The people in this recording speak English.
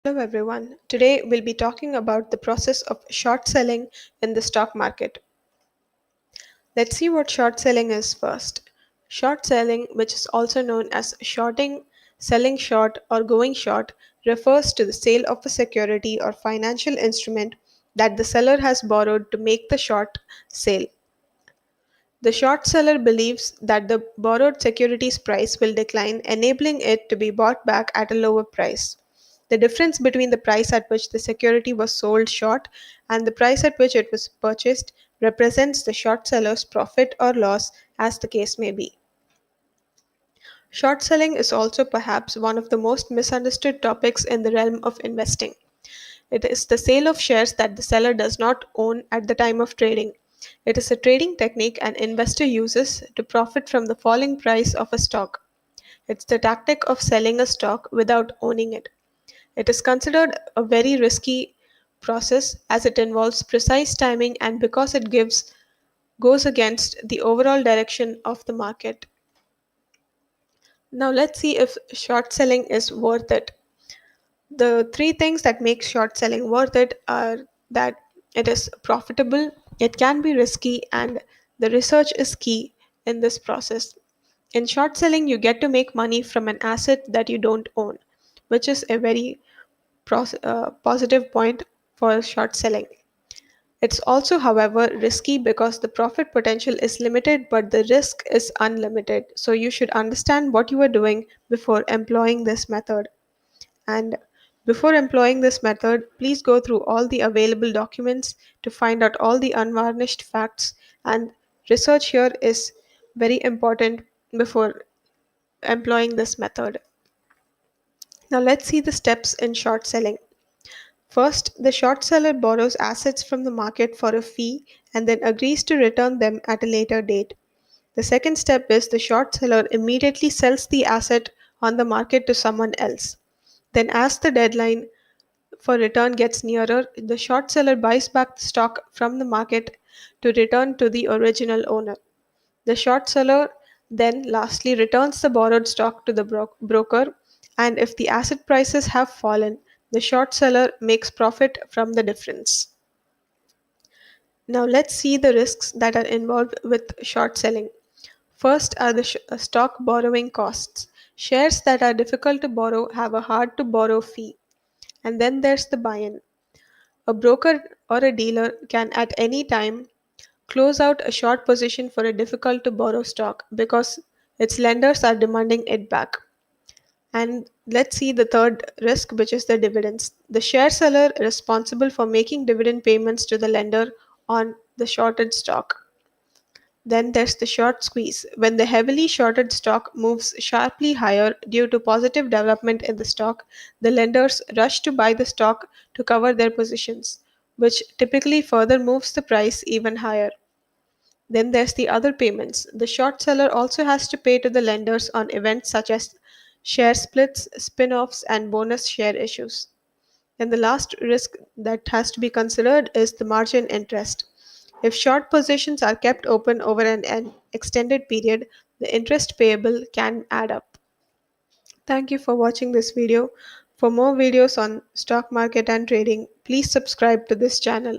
Hello everyone. Today we'll be talking about the process of short selling in the stock market. Let's see what short selling is first. Short selling, which is also known as shorting, selling short, or going short, refers to the sale of a security or financial instrument that the seller has borrowed to make the short sale. The short seller believes that the borrowed security's price will decline, enabling it to be bought back at a lower price. The difference between the price at which the security was sold short and the price at which it was purchased represents the short seller's profit or loss, as the case may be. Short selling is also perhaps one of the most misunderstood topics in the realm of investing. It is the sale of shares that the seller does not own at the time of trading. It is a trading technique an investor uses to profit from the falling price of a stock. It's the tactic of selling a stock without owning it. It is considered a very risky process as it involves precise timing and because it goes against the overall direction of the market. Now let's see if short selling is worth it. The three things that make short selling worth it are that it is profitable, it can be risky, and the research is key in this process. In short selling, you get to make money from an asset that you don't own, which is a very positive point for short selling. It's also, however, risky because the profit potential is limited but the risk is unlimited. So you should understand what you are doing before employing this method. And before employing this method, please go through all the available documents to find out all the unvarnished facts. And research here is very important before employing this method. Now, let's see the steps in short selling. First, the short seller borrows assets from the market for a fee and then agrees to return them at a later date. The second step is the short seller immediately sells the asset on the market to someone else. Then, as the deadline for return gets nearer, the short seller buys back the stock from the market to return to the original owner. The short seller then lastly returns the borrowed stock to the broker, and if the asset prices have fallen, the short seller makes profit from the difference. Now let's see the risks that are involved with short selling. First are the stock borrowing costs. Shares that are difficult to borrow have a hard to borrow fee. And then there's the buy in. A broker or a dealer can at any time close out a short position for a difficult to borrow stock because its lenders are demanding it back. And let's see the third risk, which is the dividends. The share seller is responsible for making dividend payments to the lender on the shorted stock. Then there's the short squeeze. When the heavily shorted stock moves sharply higher due to positive development in the stock, the lenders rush to buy the stock to cover their positions, which typically further moves the price even higher. Then there's the other payments. The short seller also has to pay to the lenders on events such as share splits, spin offs, and bonus share issues. And the last risk that has to be considered is the margin interest. If short positions are kept open over an extended period, the interest payable can add up. Thank you for watching this video. For more videos on stock market and trading, please subscribe to this channel.